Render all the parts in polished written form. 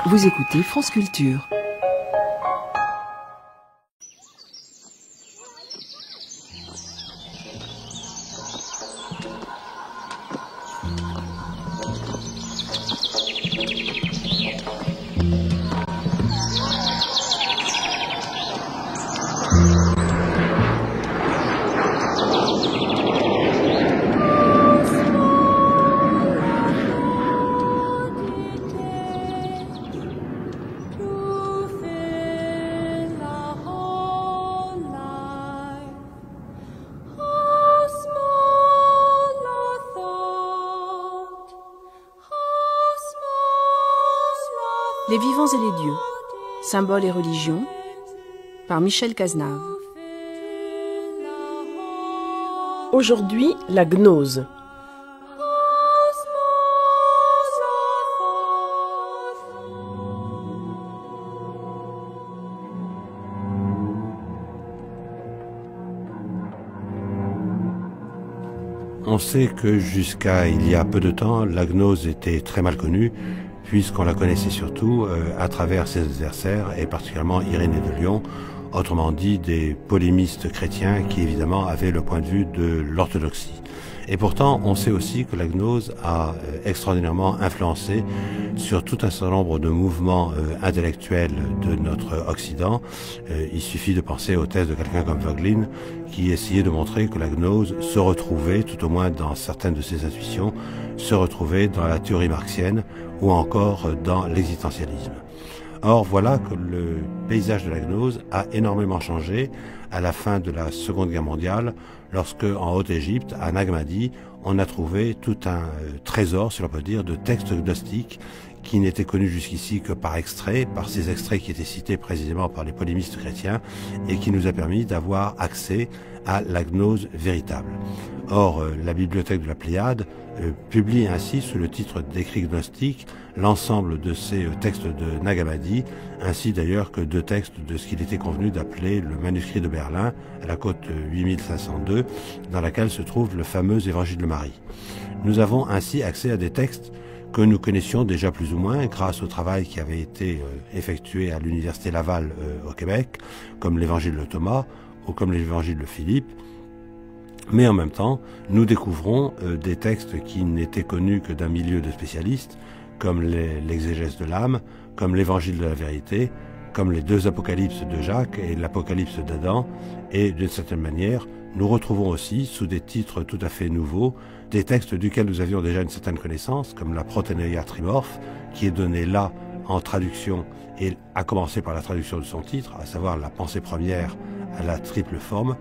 Vous écoutez France Culture. Les vivants et les dieux, symboles et religions, par Michel Cazenave. Aujourd'hui, la gnose. On sait que jusqu'à il y a peu de temps, la gnose était très mal connue, puisqu'on la connaissait surtout à travers ses adversaires, et particulièrement Irénée de Lyon, autrement dit des polémistes chrétiens qui évidemment avaient le point de vue de l'orthodoxie. Et pourtant, on sait aussi que la gnose a extraordinairement influencé sur tout un certain nombre de mouvements intellectuels de notre Occident. Il suffit de penser aux thèses de quelqu'un comme Voegelin, qui essayait de montrer que la gnose se retrouvait, tout au moins dans certaines de ses intuitions, se retrouvait dans la théorie marxienne ou encore dans l'existentialisme. Or, voilà que le paysage de la gnose a énormément changé à la fin de la Seconde Guerre mondiale, lorsque, en Haute-Égypte, à Nag Hammadi, on a trouvé tout un trésor, si l'on peut dire, de textes gnostiques qui n'étaient connus jusqu'ici que par extraits, par ces extraits qui étaient cités précisément par les polémistes chrétiens, et qui nous a permis d'avoir accès à la gnose véritable. Or, la bibliothèque de la Pléiade publie ainsi, sous le titre d'écrits gnostiques, l'ensemble de ces textes de Nag Hammadi, ainsi d'ailleurs que deux textes de ce qu'il était convenu d'appeler le manuscrit de Berlin, à la cote 8502, dans laquelle se trouve le fameux Évangile de Marie. Nous avons ainsi accès à des textes que nous connaissions déjà plus ou moins grâce au travail qui avait été effectué à l'Université Laval au Québec, comme l'Évangile de Thomas ou comme l'Évangile de Philippe. Mais en même temps, nous découvrons des textes qui n'étaient connus que d'un milieu de spécialistes, comme l'exégèse de l'âme, comme l'Évangile de la vérité, comme les deux apocalypses de Jacques et l'Apocalypse d'Adam, et d'une certaine manière, nous retrouvons aussi, sous des titres tout à fait nouveaux, des textes duquel nous avions déjà une certaine connaissance, comme la Proteineia Trimorphe, qui est donnée là en traduction, et à commencer par la traduction de son titre, à savoir la pensée première à la triple forme,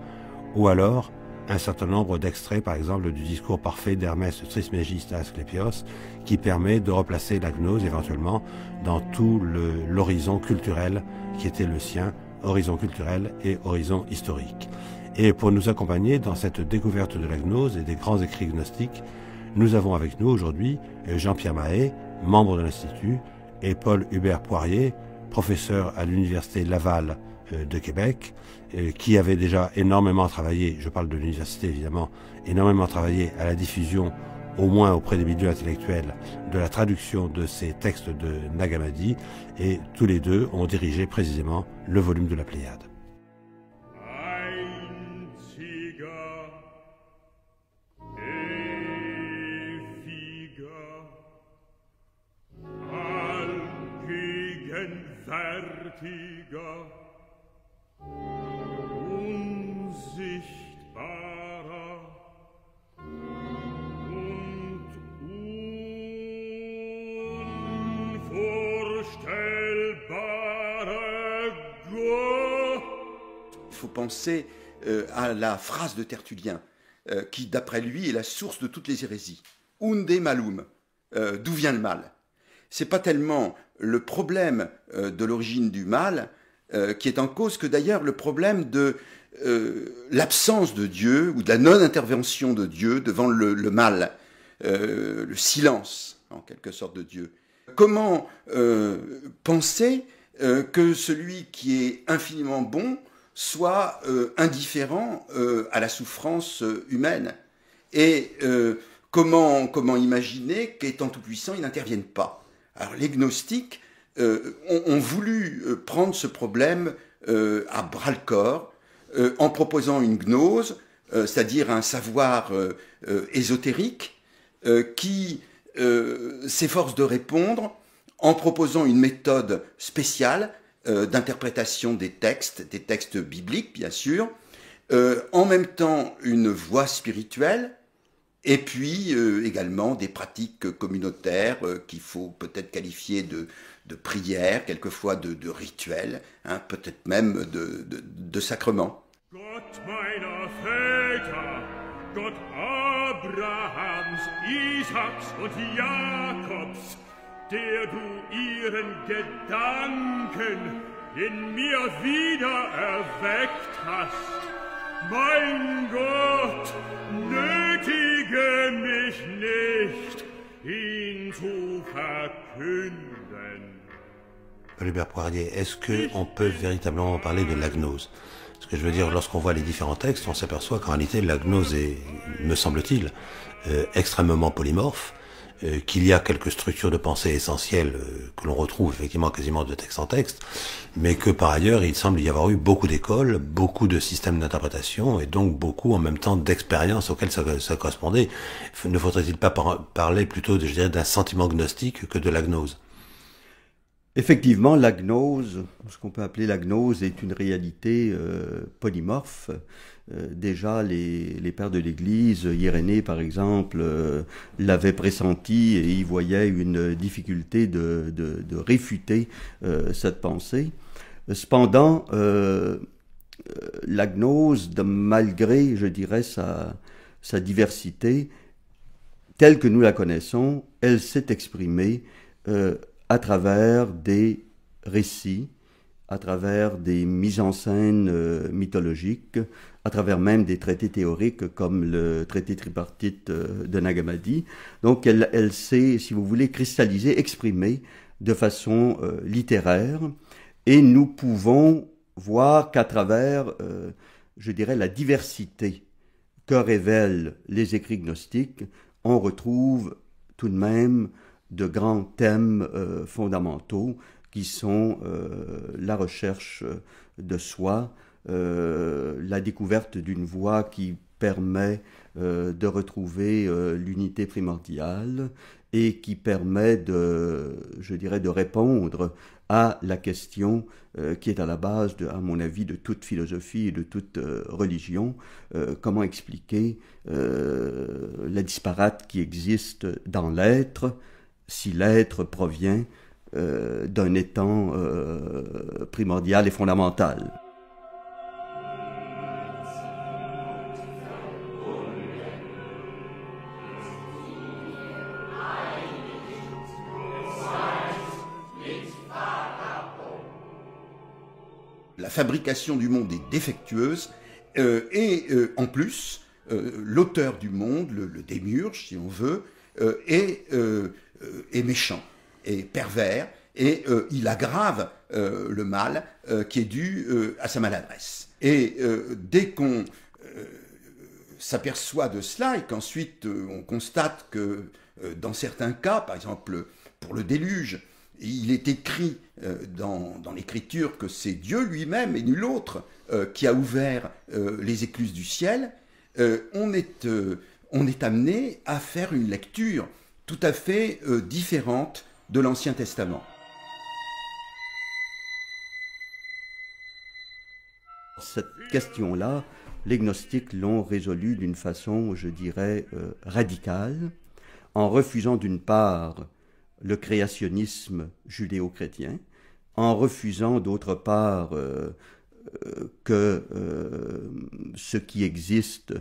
ou alors un certain nombre d'extraits, par exemple, du discours parfait d'Hermès Trismégiste à Asclépios, qui permet de replacer la gnose éventuellement dans tout l'horizon culturel qui était le sien, horizon culturel et horizon historique. Et pour nous accompagner dans cette découverte de la gnose et des grands écrits gnostiques, nous avons avec nous aujourd'hui Jean-Pierre Mahé, membre de l'Institut, et Paul Hubert Poirier, professeur à l'Université Laval de Québec, qui avait déjà énormément travaillé, je parle de l'université évidemment, énormément travaillé à la diffusion, au moins auprès des milieux intellectuels, de la traduction de ces textes de Nag Hammadi, et tous les deux ont dirigé précisément le volume de la Pléiade. Il faut penser à la phrase de Tertullien, qui d'après lui est la source de toutes les hérésies. Unde malum, d'où vient le mal? C'est pas tellement le problème de l'origine du mal qui est en cause que d'ailleurs le problème de l'absence de Dieu ou de la non-intervention de Dieu devant le mal, le silence en quelque sorte de Dieu. Comment penser que celui qui est infiniment bon soit indifférent à la souffrance humaine? Et comment imaginer qu'étant tout-puissant, il n'intervienne pas? Alors les gnostiques ont voulu prendre ce problème à bras-le-corps en proposant une gnose, c'est-à-dire un savoir ésotérique qui s'efforce de répondre en proposant une méthode spéciale d'interprétation des textes bibliques bien sûr, en même temps une voie spirituelle, et puis également des pratiques communautaires qu'il faut peut-être qualifier de prières, quelquefois de rituels, hein, peut-être même de sacrements. Gott meiner Väter, Gott Abrahams, Isaaks und Jakobs, der du ihren Gedanken in mir wieder erweckt hast. Mein Gott, nötige mich nicht, ihn zu verkünden. Hubert Poirier, est-ce qu'on peut véritablement parler de la gnose? Ce que je veux dire, lorsqu'on voit les différents textes, on s'aperçoit qu'en réalité, la gnose est, me semble-t-il, extrêmement polymorphe, qu'il y a quelques structures de pensée essentielles que l'on retrouve effectivement quasiment de texte en texte, mais que par ailleurs, il semble y avoir eu beaucoup d'écoles, beaucoup de systèmes d'interprétation, et donc beaucoup en même temps d'expériences auxquelles ça correspondait. Ne faudrait-il pas parler plutôt, je dirais, d'un sentiment gnostique que de la gnose? Effectivement, la gnose, ce qu'on peut appeler la gnose, est une réalité polymorphe. Déjà, les pères de l'Église, Irénée par exemple, l'avaient pressenti et y voyaient une difficulté de réfuter cette pensée. Cependant, la gnose, malgré, je dirais, sa diversité, telle que nous la connaissons, elle s'est exprimée à travers des récits, à travers des mises en scène mythologiques, à travers même des traités théoriques comme le traité tripartite de Nag Hammadi. Donc elle s'est, si vous voulez, cristallisée, exprimée de façon littéraire, et nous pouvons voir qu'à travers, je dirais, la diversité que révèlent les écrits gnostiques, on retrouve tout de même de grands thèmes fondamentaux qui sont la recherche de soi, la découverte d'une voie qui permet de retrouver l'unité primordiale et qui permet je dirais, de répondre à la question qui est à la base, à mon avis, de toute philosophie et de toute religion. Comment expliquer la disparate qui existe dans l'être, si l'être provient d'un étant primordial et fondamental. La fabrication du monde est défectueuse et en plus, l'auteur du monde, le démiurge si on veut, est méchant, est pervers, et il aggrave le mal qui est dû à sa maladresse. Et dès qu'on s'aperçoit de cela et qu'ensuite on constate que dans certains cas, par exemple pour le déluge, il est écrit dans l'écriture que c'est Dieu lui-même et nul autre qui a ouvert les écluses du ciel, on est amené à faire une lecture tout à fait différente de l'Ancien Testament. Cette question-là, les gnostiques l'ont résolue d'une façon, je dirais, radicale, en refusant d'une part le créationnisme judéo-chrétien, en refusant d'autre part que ce qui existe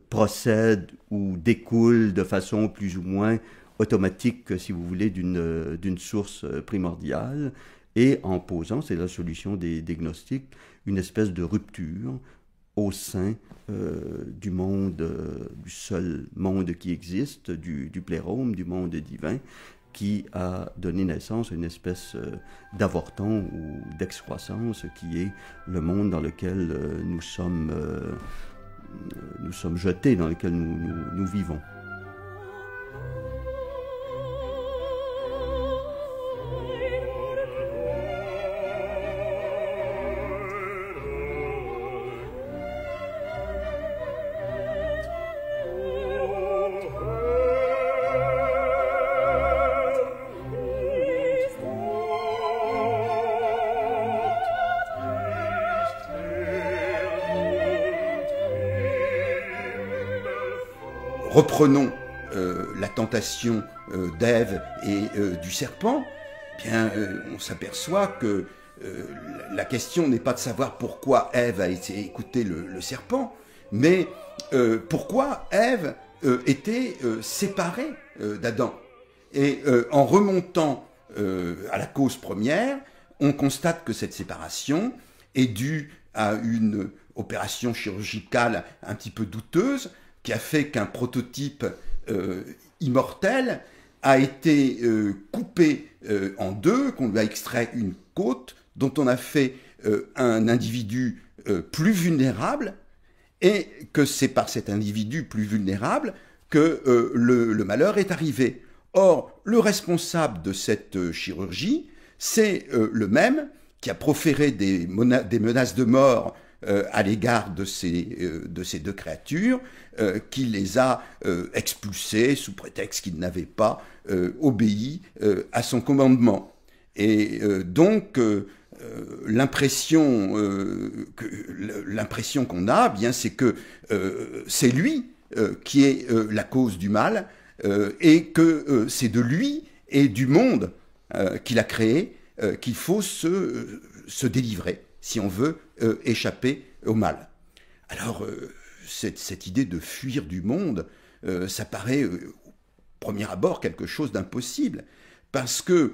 procède ou découle de façon plus ou moins automatique, si vous voulez, d'une source primordiale, et en posant, c'est la solution des gnostiques, une espèce de rupture au sein du monde, du seul monde qui existe, du plérome, du monde divin, qui a donné naissance à une espèce d'avorton ou d'excroissance qui est le monde dans lequel nous sommes jetés, dans lequel nous vivons. reprenons la tentation d'Ève et du serpent, eh bien, on s'aperçoit que la question n'est pas de savoir pourquoi Ève a été écouter le serpent, mais pourquoi Ève était séparée d'Adam. Et en remontant à la cause première, on constate que cette séparation est due à une opération chirurgicale un petit peu douteuse qui a fait qu'un prototype immortel a été coupé en deux, qu'on lui a extrait une côte, dont on a fait un individu plus vulnérable, et que c'est par cet individu plus vulnérable que le malheur est arrivé. Or, le responsable de cette chirurgie, c'est le même qui a proféré des menaces de mort à l'égard de ces deux créatures, qui les a expulsées sous prétexte qu'ils n'avaient pas obéi à son commandement. Et donc, l'impression qu'on a, bien, c'est que c'est lui qui est la cause du mal, et que c'est de lui et du monde qu'il a créé qu'il faut se délivrer si on veut échapper au mal. Alors, cette idée de fuir du monde, ça paraît au premier abord quelque chose d'impossible, parce que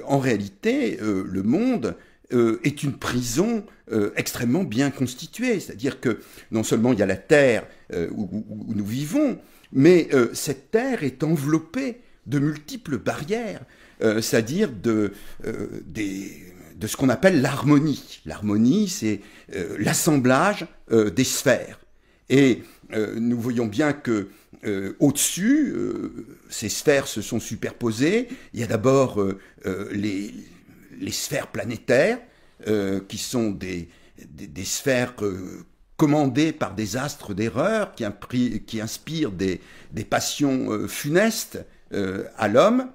en réalité, le monde est une prison extrêmement bien constituée. C'est-à-dire que non seulement il y a la terre où nous vivons, mais cette terre est enveloppée de multiples barrières, c'est-à-dire de ce qu'on appelle l'harmonie. L'harmonie, c'est l'assemblage des sphères. Et nous voyons bien que au-dessus, ces sphères se sont superposées. Il y a d'abord les sphères planétaires, qui sont des sphères commandées par des astres d'erreur, qui inspirent des passions funestes à l'homme.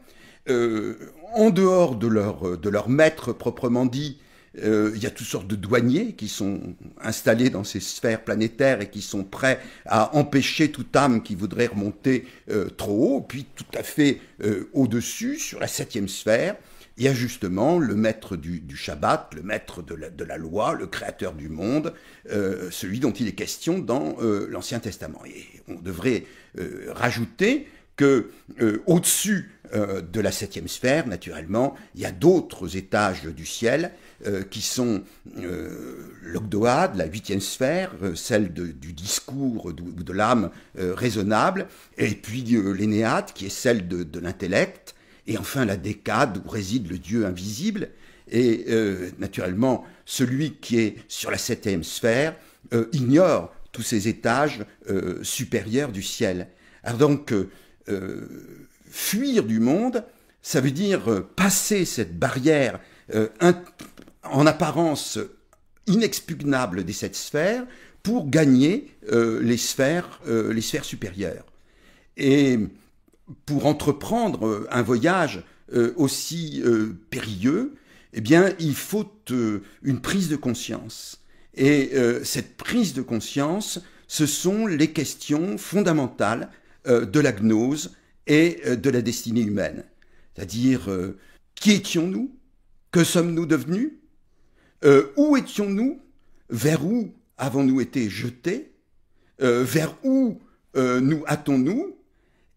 En dehors de leur maître proprement dit, il y a toutes sortes de douaniers qui sont installés dans ces sphères planétaires et qui sont prêts à empêcher toute âme qui voudrait remonter trop haut. Puis tout à fait au-dessus, sur la 7e sphère, il y a justement le maître du Shabbat, le maître de la loi, le créateur du monde, celui dont il est question dans l'Ancien Testament. Et on devrait rajouter que au-dessus de la 7e sphère, naturellement, il y a d'autres étages du ciel qui sont l'Ogdoad, la 8e sphère, celle du discours ou de l'âme raisonnable, et puis l'Énéade, qui est celle de l'intellect, et enfin la Décade, où réside le Dieu invisible, et naturellement, celui qui est sur la 7e sphère ignore tous ces étages supérieurs du ciel. Alors donc, fuir du monde, ça veut dire passer cette barrière en apparence inexpugnable des 7 sphères pour gagner les sphères supérieures. Et pour entreprendre un voyage aussi périlleux, eh bien, il faut une prise de conscience. Et cette prise de conscience, ce sont les questions fondamentales de la gnose et de la destinée humaine. C'est-à-dire, qui étions-nous? Que sommes-nous devenus? Où étions-nous? Vers où avons-nous été jetés? Vers où nous hâtons-nous?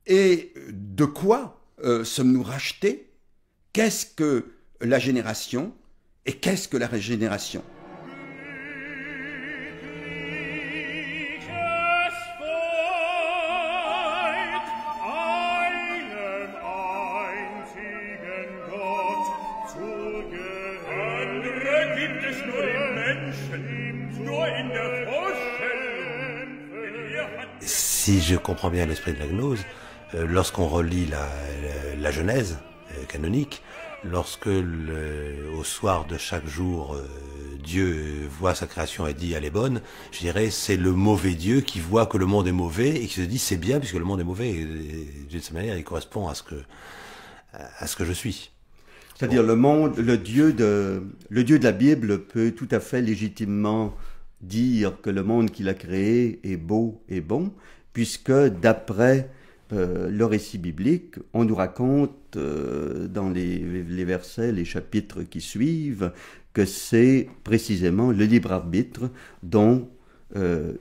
Et de quoi sommes-nous rachetés? Qu'est-ce que la génération et qu'est-ce que la régénération? Si je comprends bien l'esprit de la gnose, lorsqu'on relit la Genèse canonique, lorsque au soir de chaque jour, Dieu voit sa création et dit « elle est bonne », je dirais c'est le mauvais Dieu qui voit que le monde est mauvais et qui se dit « c'est bien puisque le monde est mauvais ». Et d'une certaine manière, il correspond à ce que je suis. C'est-à-dire le Dieu de la Bible peut tout à fait légitimement dire que le monde qu'il a créé est beau et bon, puisque d'après le récit biblique, on nous raconte dans les versets, les chapitres qui suivent, que c'est précisément le libre arbitre dont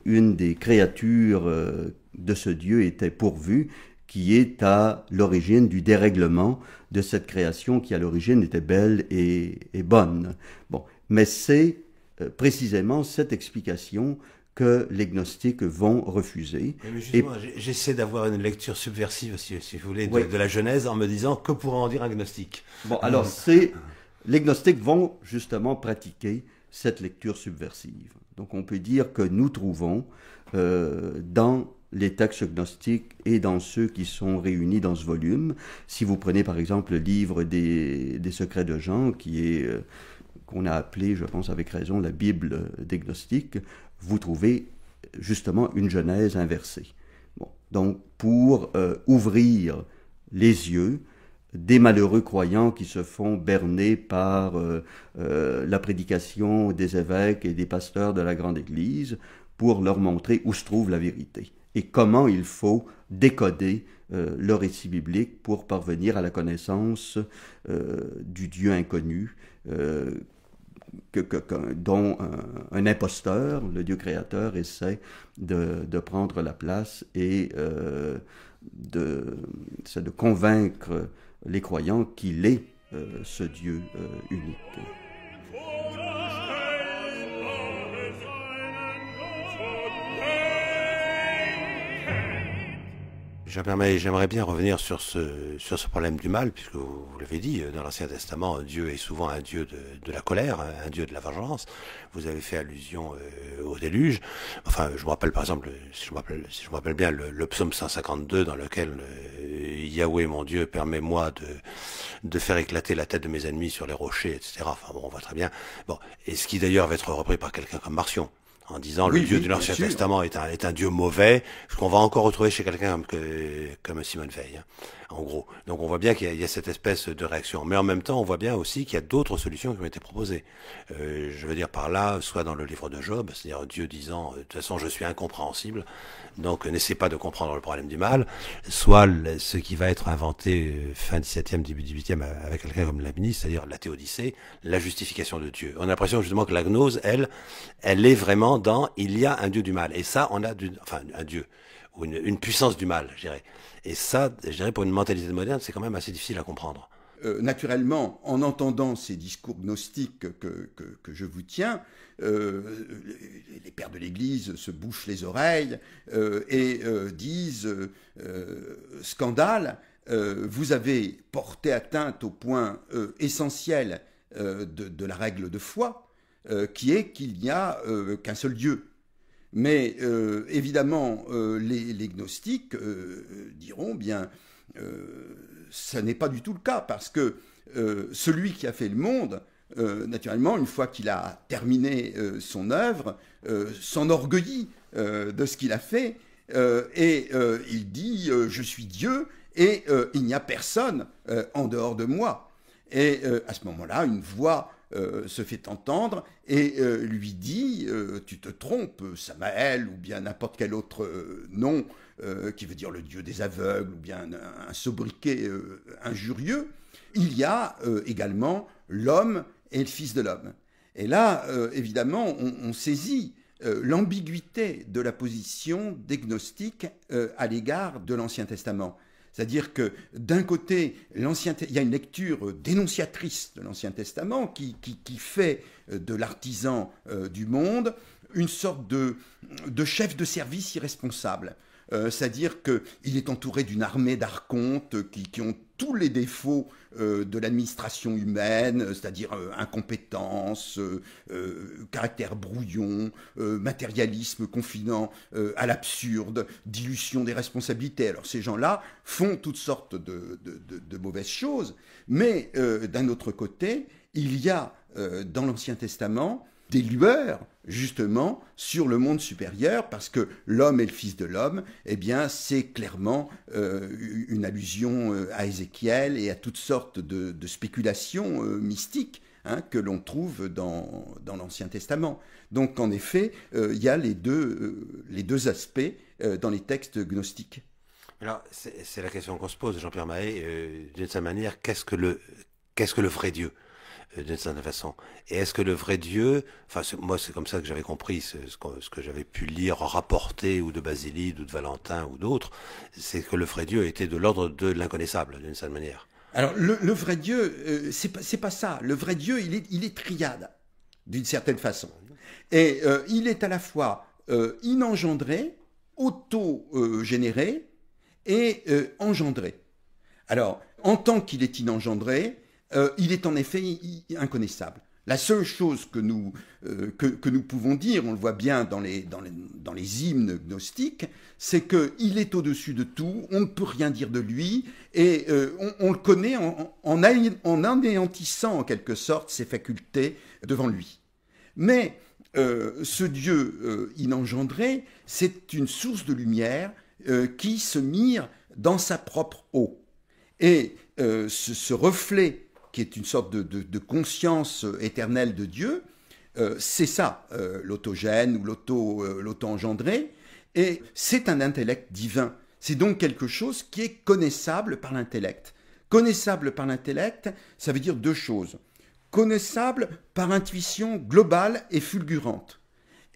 une des créatures de ce Dieu était pourvue, qui est à l'origine du dérèglement de cette création qui à l'origine était belle et bonne. Bon, mais c'est précisément cette explication que les gnostiques vont refuser. Mais justement, j'essaie d'avoir une lecture subversive, si vous voulez, de la Genèse, en me disant que pourrait en dire un gnostique. Bon, alors les gnostiques vont justement pratiquer cette lecture subversive. Donc on peut dire que nous trouvons dans les textes gnostiques et dans ceux qui sont réunis dans ce volume, si vous prenez par exemple le livre des secrets de Jean, qui est qu'on a appelé, je pense avec raison, la Bible des gnostiques, vous trouvez justement une Genèse inversée. Bon, donc pour ouvrir les yeux des malheureux croyants qui se font berner par la prédication des évêques et des pasteurs de la grande Église, pour leur montrer où se trouve la vérité et comment il faut décoder le récit biblique pour parvenir à la connaissance du Dieu inconnu, dont un imposteur, le Dieu créateur, essaie de prendre la place et de convaincre les croyants qu'il est ce Dieu unique. J'aimerais bien revenir sur ce problème du mal, puisque vous l'avez dit, dans l'Ancien Testament, Dieu est souvent un Dieu de la colère, un Dieu de la vengeance. Vous avez fait allusion au déluge. Enfin, je me rappelle par exemple, si je me rappelle bien, le psaume 152, dans lequel Yahweh, mon Dieu, permet-moi de faire éclater la tête de mes ennemis sur les rochers, etc. Enfin bon, on voit très bien. Bon, et ce qui d'ailleurs va être repris par quelqu'un comme Marcion, en disant le Dieu de l'Ancien Testament est un Dieu mauvais, ce qu'on va encore retrouver chez quelqu'un comme Simone Veil, hein, en gros. Donc on voit bien qu'il y a cette espèce de réaction. Mais en même temps, on voit bien aussi qu'il y a d'autres solutions qui ont été proposées. Je veux dire par là, soit dans le livre de Job, c'est-à-dire Dieu disant « de toute façon je suis incompréhensible, donc n'essaie pas de comprendre le problème du mal », soit ce qui va être inventé fin 17e, début 18e avec quelqu'un comme Leibniz, c'est-à-dire la théodicée, la justification de Dieu. On a l'impression justement que la gnose, elle est vraiment dans « il y a un Dieu du mal ». Et ça, on a un Dieu, ou une puissance du mal, je dirais. Et ça, je dirais, pour une mentalité moderne, c'est quand même assez difficile à comprendre. Naturellement, en entendant ces discours gnostiques que je vous tiens, les pères de l'Église se bouchent les oreilles et disent « Scandale, vous avez porté atteinte au point essentiel de la règle de foi, qui est qu'il n'y a qu'un seul Dieu. » Mais évidemment, les gnostiques diront bien, ça n'est pas du tout le cas, parce que celui qui a fait le monde, naturellement, une fois qu'il a terminé son œuvre, s'enorgueillit de ce qu'il a fait, et il dit « je suis Dieu, et il n'y a personne en dehors de moi ». Et à ce moment-là, une voix se fait entendre et lui dit tu te trompes, Samaël, ou bien n'importe quel autre nom qui veut dire le Dieu des aveugles, ou bien un sobriquet injurieux. Il y a également l'homme et le Fils de l'homme. Et là, évidemment, on saisit l'ambiguïté de la position des gnostiques à l'égard de l'Ancien Testament. C'est-à-dire que d'un côté, il y a une lecture dénonciatrice de l'Ancien Testament qui fait de l'artisan du monde une sorte de chef de service irresponsable. C'est-à-dire qu'il est entouré d'une armée d'archontes qui ont tous les défauts de l'administration humaine, c'est-à-dire incompétence, caractère brouillon, matérialisme confinant à l'absurde, dilution des responsabilités. Alors ces gens-là font toutes sortes de mauvaises choses, mais d'un autre côté, il y a dans l'Ancien Testament des lueurs, justement, sur le monde supérieur, parce que l'homme est le fils de l'homme, eh bien, c'est clairement une allusion à Ézéchiel et à toutes sortes de spéculations mystiques que l'on trouve dans l'Ancien Testament. Donc en effet, il y a les deux aspects dans les textes gnostiques. Alors, c'est la question qu'on se pose, Jean-Pierre Mahé, d'une certaine manière, qu'est-ce que le vrai Dieu, d'une certaine façon? Et est-ce que le vrai Dieu, enfin, moi c'est comme ça que j'avais compris ce que j'avais pu lire, rapporter, ou de Basilide, ou de Valentin, ou d'autres, c'est que le vrai Dieu était de l'ordre de l'inconnaissable, d'une certaine manière. Alors, le vrai Dieu, c'est pas ça. Le vrai Dieu, il est triade, d'une certaine façon. Et il est à la fois inengendré, auto-généré, et engendré. Alors, en tant qu'il est inengendré, il est en effet inconnaissable. La seule chose que nous pouvons dire, on le voit bien dans les hymnes gnostiques, c'est qu'il est au-dessus de tout, on ne peut rien dire de lui, et on le connaît en anéantissant en quelque sorte ses facultés devant lui. Mais ce Dieu inengendré, c'est une source de lumière qui se mire dans sa propre eau. Et ce reflet, qui est une sorte de conscience éternelle de Dieu, c'est ça, l'autogène ou l'auto-engendré, et c'est un intellect divin. C'est donc quelque chose qui est connaissable par l'intellect. Connaissable par l'intellect, ça veut dire deux choses. Connaissable par intuition globale et fulgurante,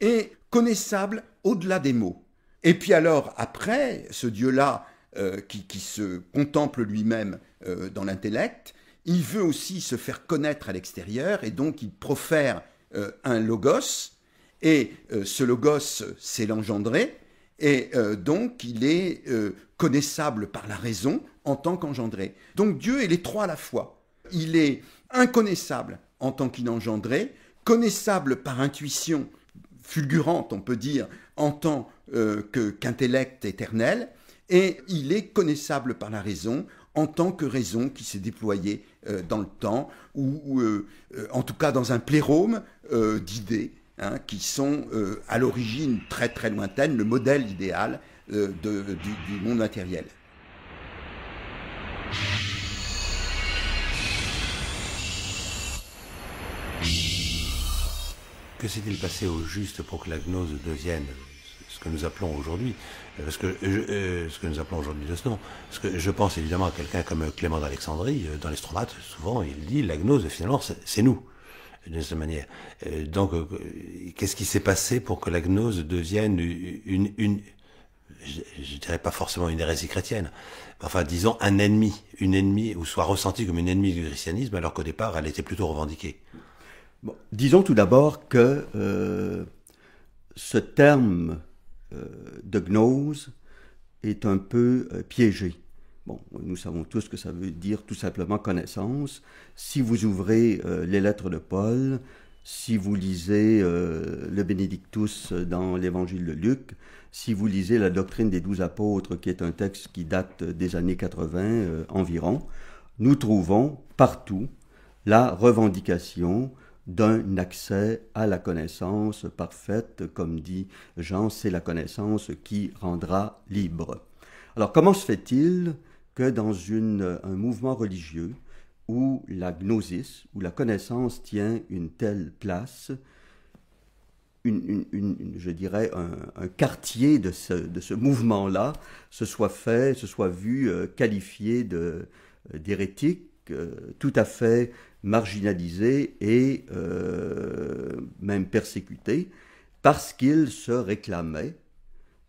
et connaissable au-delà des mots. Et puis alors, après, ce Dieu-là, qui se contemple lui-même dans l'intellect, il veut aussi se faire connaître à l'extérieur, et donc il profère un logos, et ce logos, c'est l'engendré, et donc il est connaissable par la raison en tant qu'engendré. Donc Dieu est les trois à la fois. Il est inconnaissable en tant qu'inengendré, connaissable par intuition fulgurante, on peut dire, en tant qu'intellect éternel, et il est connaissable par la raison en tant que raison qui s'est déployée dans le temps, ou en tout cas dans un plérôme d'idées qui sont à l'origine très très lointaine, le modèle idéal du monde matériel. Que s'est-il passé au juste pour que la gnose devienne ce que nous appelons aujourd'hui, ce que nous appelons aujourd'hui de ce nom? Parce que je pense évidemment à quelqu'un comme Clément d'Alexandrie, dans les Stromates, souvent il dit la gnose finalement c'est nous, d'une certaine manière. Donc qu'est-ce qui s'est passé pour que la gnose devienne je dirais pas forcément une hérésie chrétienne, enfin disons une ennemie, ou soit ressentie comme une ennemie du christianisme, alors qu'au départ elle était plutôt revendiquée? Bon, disons tout d'abord que ce terme de gnose est un peu piégé. Bon, nous savons tous que ça veut dire tout simplement connaissance. Si vous ouvrez les lettres de Paul, si vous lisez le Benedictus dans l'évangile de Luc, si vous lisez la doctrine des 12 apôtres, qui est un texte qui date des années 80 environ, nous trouvons partout la revendication d'un accès à la connaissance parfaite. Comme dit Jean, c'est la connaissance qui rendra libre. Alors comment se fait-il que dans un mouvement religieux où la gnosis, où la connaissance tient une telle place, je dirais un quartier de ce mouvement-là se soit vu qualifié d'hérétique, tout à fait marginalisé et même persécuté, parce qu'il se réclamait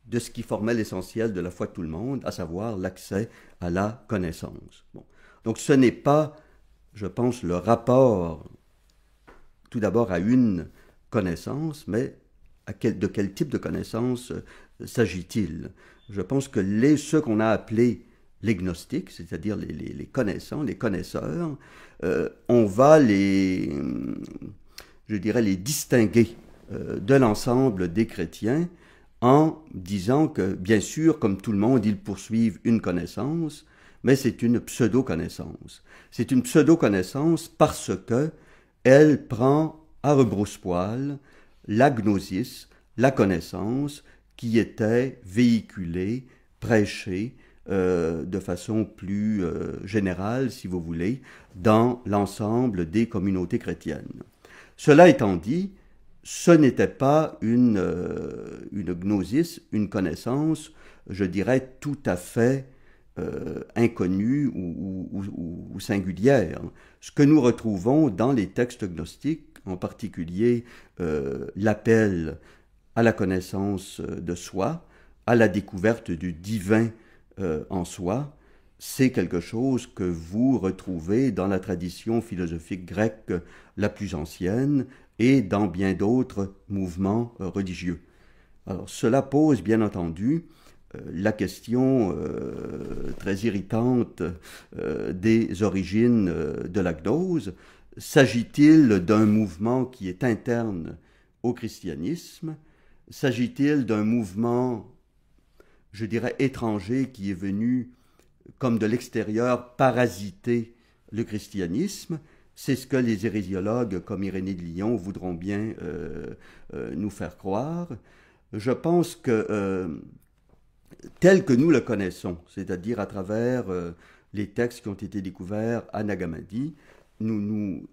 de ce qui formait l'essentiel de la foi de tout le monde, à savoir l'accès à la connaissance. Bon. Donc ce n'est pas, je pense, le rapport tout d'abord à une connaissance, mais de quel type de connaissance s'agit-il? Je pense que ceux qu'on a appelés les gnostiques, c'est-à-dire les connaissants, les connaisseurs, on va les distinguer de l'ensemble des chrétiens en disant que, bien sûr, comme tout le monde, ils poursuivent une connaissance, mais c'est une pseudo-connaissance. C'est une pseudo-connaissance parce que elle prend à rebrousse-poil la gnosis, la connaissance qui était véhiculée, prêchée de façon plus générale, si vous voulez, dans l'ensemble des communautés chrétiennes. Cela étant dit, ce n'était pas une gnosis, une connaissance, je dirais, tout à fait inconnue ou singulière. Ce que nous retrouvons dans les textes gnostiques, en particulier l'appel à la connaissance de soi, à la découverte du divin en soi, c'est quelque chose que vous retrouvez dans la tradition philosophique grecque la plus ancienne et dans bien d'autres mouvements religieux. Alors, cela pose bien entendu la question très irritante des origines de la gnose. S'agit-il d'un mouvement qui est interne au christianisme? S'agit-il d'un mouvement, je dirais, étranger qui est venu comme de l'extérieur parasiter le christianisme? C'est ce que les hérésiologues comme Irénée de Lyon voudront bien nous faire croire. Je pense que tel que nous le connaissons, c'est-à-dire à travers les textes qui ont été découverts à Nag Hammadi, nous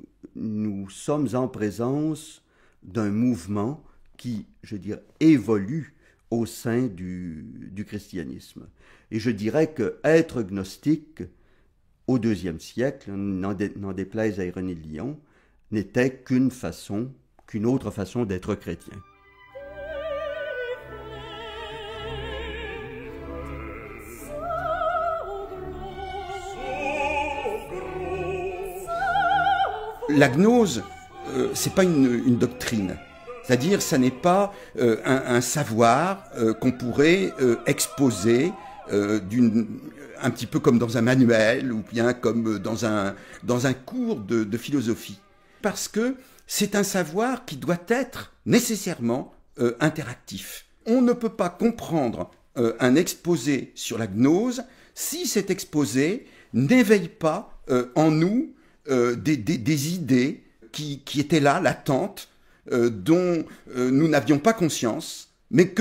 sommes en présence d'un mouvement qui, je dirais, évolue au sein du christianisme. Et je dirais que être gnostique au IIe siècle, n'en déplaise à Irénée de Lyon, n'était qu'une autre façon d'être chrétien. La gnose, c'est pas une doctrine. C'est-à-dire, ça n'est pas un savoir qu'on pourrait exposer un petit peu comme dans un manuel ou bien comme dans un cours de philosophie. Parce que c'est un savoir qui doit être nécessairement interactif. On ne peut pas comprendre un exposé sur la gnose si cet exposé n'éveille pas en nous des idées qui étaient là, latentes, dont nous n'avions pas conscience, mais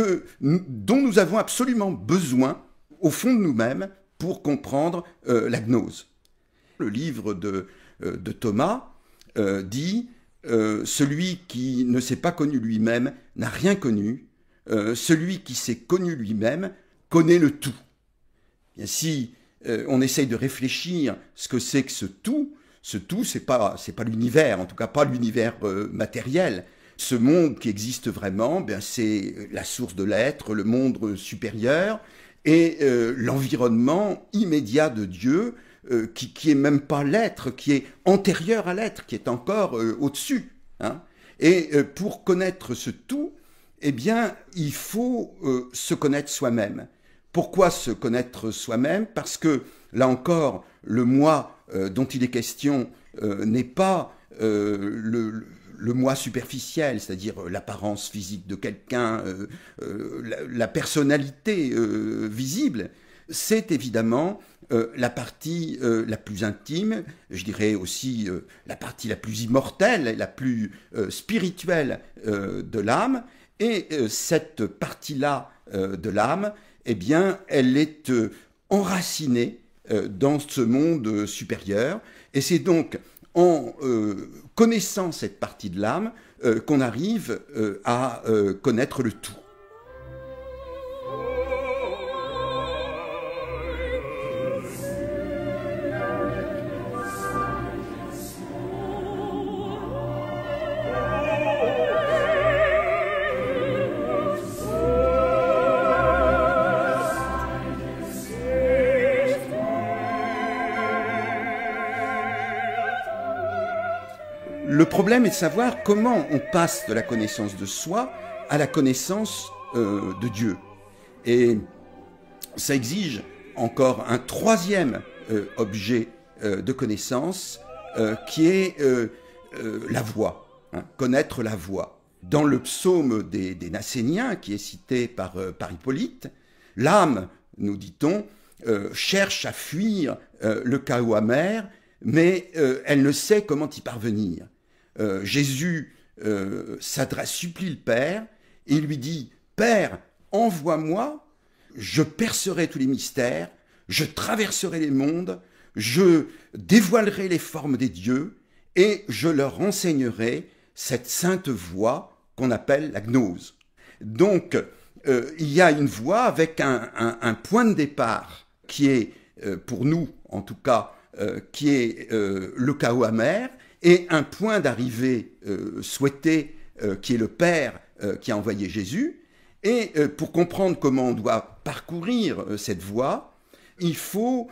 dont nous avons absolument besoin au fond de nous-mêmes pour comprendre la gnose. Le livre de Thomas dit « Celui qui ne s'est pas connu lui-même n'a rien connu, celui qui s'est connu lui-même connaît le tout. » Bien, si on essaye de réfléchir ce que c'est que ce tout, c'est pas l'univers, en tout cas pas l'univers matériel. Ce monde qui existe vraiment, bien, c'est la source de l'être, le monde supérieur, et l'environnement immédiat de Dieu, qui est même pas l'être, qui est antérieur à l'être, qui est encore au-dessus. Hein. Et pour connaître ce tout, eh bien, il faut se connaître soi-même. Pourquoi se connaître soi-même? Parce que, là encore, le moi dont il est question n'est pas le moi superficiel, c'est-à-dire l'apparence physique de quelqu'un, la personnalité visible. C'est évidemment la partie la plus intime, je dirais aussi la partie la plus immortelle, la plus spirituelle de l'âme. Et cette partie-là de l'âme, eh bien, elle est enracinée dans ce monde supérieur. Et c'est donc en connaissant cette partie de l'âme qu'on arrive à connaître le tout. Le problème est de savoir comment on passe de la connaissance de soi à la connaissance de Dieu. Et ça exige encore un troisième objet de connaissance qui est la voix, hein, connaître la voix. Dans le psaume des Nasséniens, qui est cité par Hippolyte, l'âme, nous dit-on, cherche à fuir le chaos amer, mais elle ne sait comment y parvenir. Jésus supplie le Père et il lui dit « Père, envoie-moi, je percerai tous les mystères, je traverserai les mondes, je dévoilerai les formes des dieux, et je leur enseignerai cette sainte voie qu'on appelle la gnose. Donc, il y a une voie avec un point de départ qui est, pour nous en tout cas, qui est le chaos amer, et un point d'arrivée souhaité qui est le Père qui a envoyé Jésus. Et pour comprendre comment on doit parcourir cette voie, il faut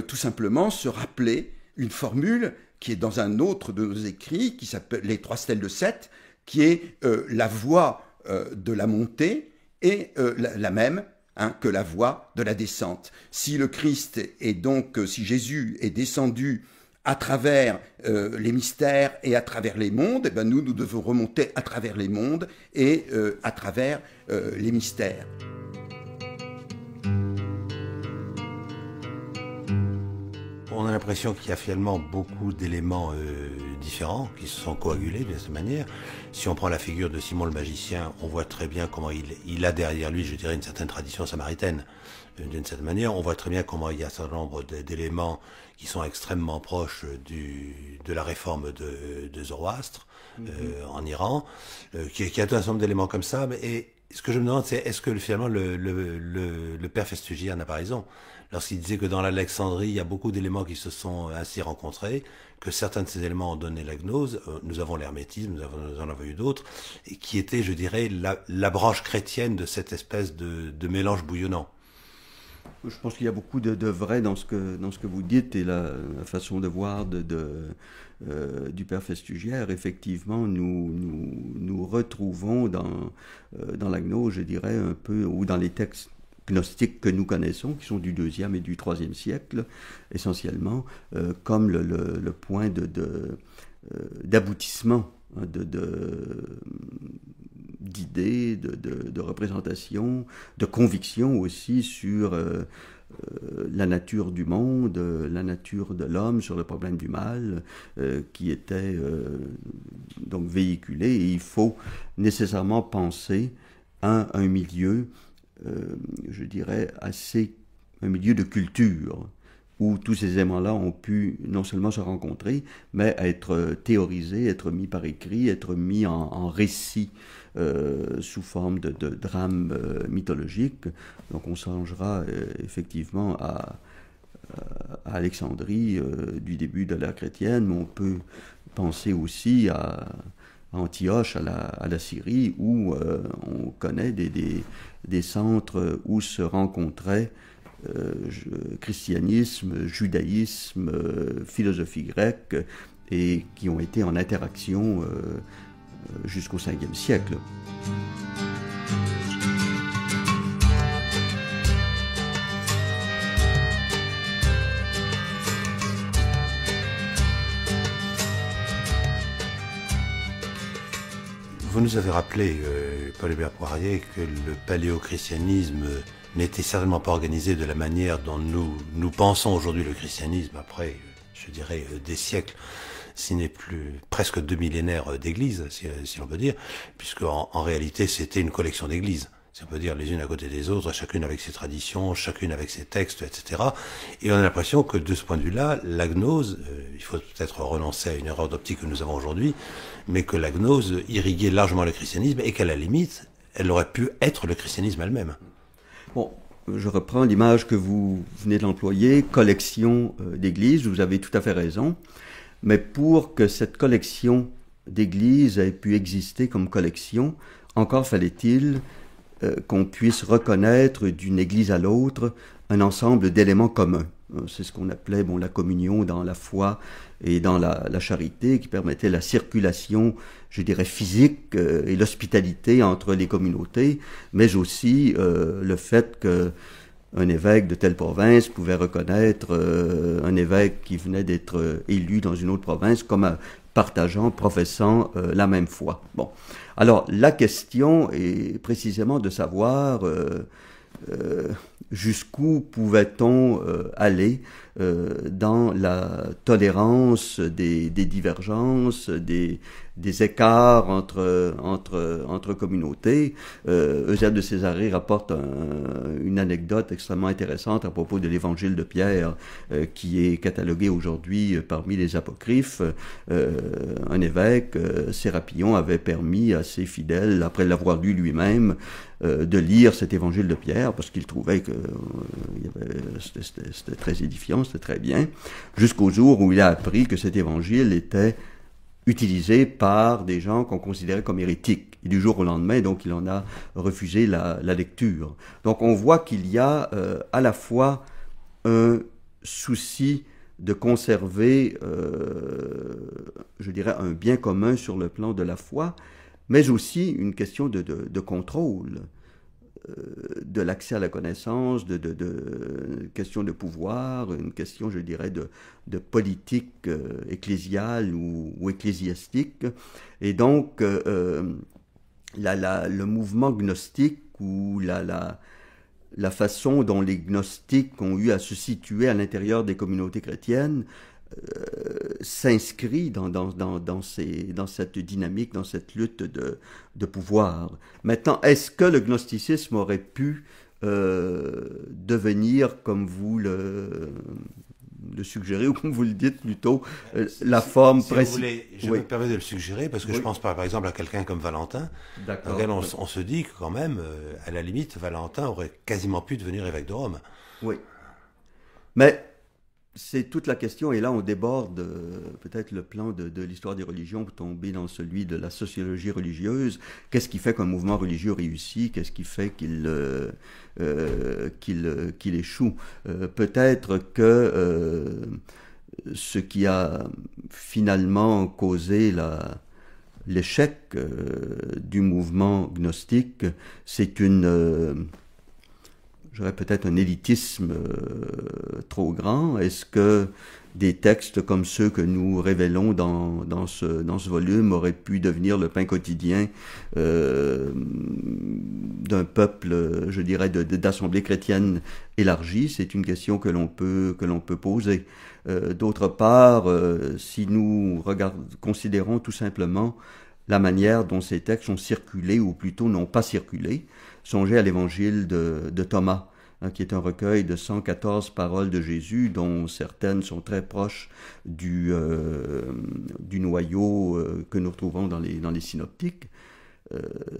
tout simplement se rappeler une formule qui est dans un autre de nos écrits, qui s'appelle les 3 stèles de Seth, qui est la voie de la montée et la même que la voie de la descente. Si le Christ est donc, si Jésus est descendu à travers les mystères et à travers les mondes, eh bien nous devons remonter à travers les mondes et à travers les mystères. On a l'impression qu'il y a finalement beaucoup d'éléments différents qui se sont coagulés de cette manière. Si on prend la figure de Simon le magicien, on voit très bien comment il a derrière lui, je dirais, une certaine tradition samaritaine. D'une certaine manière, on voit très bien comment il y a un certain nombre d'éléments qui sont extrêmement proches de la réforme de Zoroastre en Iran, qui a tout un certain nombre d'éléments comme ça. Et ce que je me demande, c'est est-ce que finalement le père Festugière n'a pas raison lorsqu'il disait que dans l'Alexandrie, il y a beaucoup d'éléments qui se sont ainsi rencontrés, que certains de ces éléments ont donné la gnose. Nous avons l'hermétisme, nous en avons eu d'autres, et qui était, je dirais, la branche chrétienne de cette espèce de mélange bouillonnant. Je pense qu'il y a beaucoup de vrai dans ce que vous dites, et la façon de voir du père Festugière. Effectivement, nous retrouvons dans la gnose, je dirais, un peu, ou dans les textes gnostiques que nous connaissons, qui sont du IIe et du IIIe siècle, essentiellement, comme le point d'aboutissement d'idées, de représentations, de convictions aussi sur la nature du monde, la nature de l'homme, sur le problème du mal, qui était donc véhiculé. Et il faut nécessairement penser à un milieu, je dirais, un milieu de culture, où tous ces éléments-là ont pu non seulement se rencontrer, mais être théorisés, être mis par écrit, être mis en récit sous forme de drame mythologique. Donc on songera effectivement à Alexandrie du début de l'ère chrétienne, mais on peut penser aussi à Antioche, à la Syrie, où on connaît des centres où se rencontraient christianisme, judaïsme, philosophie grecque, et qui ont été en interaction jusqu'au 5e siècle. Vous nous avez rappelé, Paul-Hébert Poirier, que le paléochristianisme n'était certainement pas organisé de la manière dont nous pensons aujourd'hui le christianisme, après, je dirais, des siècles, si n'est plus presque 2 millénaires d'églises, si l'on peut dire, puisque en réalité c'était une collection d'églises, si on peut dire, les unes à côté des autres, chacune avec ses traditions, chacune avec ses textes, etc. Et on a l'impression que de ce point de vue-là, la gnose, il faut peut-être renoncer à une erreur d'optique que nous avons aujourd'hui, mais que la gnose irriguait largement le christianisme et qu'à la limite, elle aurait pu être le christianisme elle-même. Bon, je reprends l'image que vous venez d'employer, collection d'églises, vous avez tout à fait raison, mais pour que cette collection d'églises ait pu exister comme collection, encore fallait-il qu'on puisse reconnaître d'une église à l'autre un ensemble d'éléments communs. C'est ce qu'on appelait la communion dans la foi et dans la charité, qui permettait la circulation, je dirais, physique et l'hospitalité entre les communautés, mais aussi le fait qu'un évêque de telle province pouvait reconnaître un évêque qui venait d'être élu dans une autre province comme professant la même foi. Bon. Alors, la question est précisément de savoir jusqu'où pouvait-on aller dans la tolérance des divergences, des écarts entre communautés. Eusèbe de Césarée rapporte une anecdote extrêmement intéressante à propos de l'évangile de Pierre, qui est catalogué aujourd'hui parmi les apocryphes. Un évêque, Sérapillon, avait permis à ses fidèles, après l'avoir lu lui-même, de lire cet évangile de Pierre, parce qu'il trouvait que c'était très édifiant, c'était très bien, jusqu'au jour où il a appris que cet évangile était utilisé par des gens qu'on considérait comme hérétiques. Et du jour au lendemain, donc, il en a refusé la lecture. Donc, on voit qu'il y a à la fois un souci de conserver, je dirais, un bien commun sur le plan de la foi, mais aussi une question de contrôle de l'accès à la connaissance, question de pouvoir, une question, je dirais, de politique ecclésiale ou ecclésiastique. Et donc, le mouvement gnostique ou la façon dont les gnostiques ont eu à se situer à l'intérieur des communautés chrétiennes s'inscrit dans cette dynamique, dans cette lutte de pouvoir. Maintenant, est-ce que le gnosticisme aurait pu devenir, comme vous le suggérez, ou comme vous le dites plutôt, la forme principale? Je me permets de le suggérer, parce que je pense par exemple à quelqu'un comme Valentin, dans lequel on se dit que quand même, à la limite, Valentin aurait quasiment pu devenir évêque de Rome. Oui. Mais c'est toute la question, et là on déborde peut-être le plan de l'histoire des religions pour tomber dans celui de la sociologie religieuse. Qu'est-ce qui fait qu'un mouvement religieux réussit? Qu'est-ce qui fait qu'il échoue? Peut-être que ce qui a finalement causé l'échec du mouvement gnostique, c'est j'aurais peut-être un élitisme trop grand. Est-ce que des textes comme ceux que nous révélons dans ce volume auraient pu devenir le pain quotidien d'un peuple, je dirais, d'assemblées chrétiennes élargies? C'est une question que l'on peut poser. D'autre part, si nous considérons tout simplement la manière dont ces textes ont circulé, ou plutôt n'ont pas circulé, songez à l'évangile de Thomas, qui est un recueil de 114 paroles de Jésus, dont certaines sont très proches du noyau que nous retrouvons dans les synoptiques.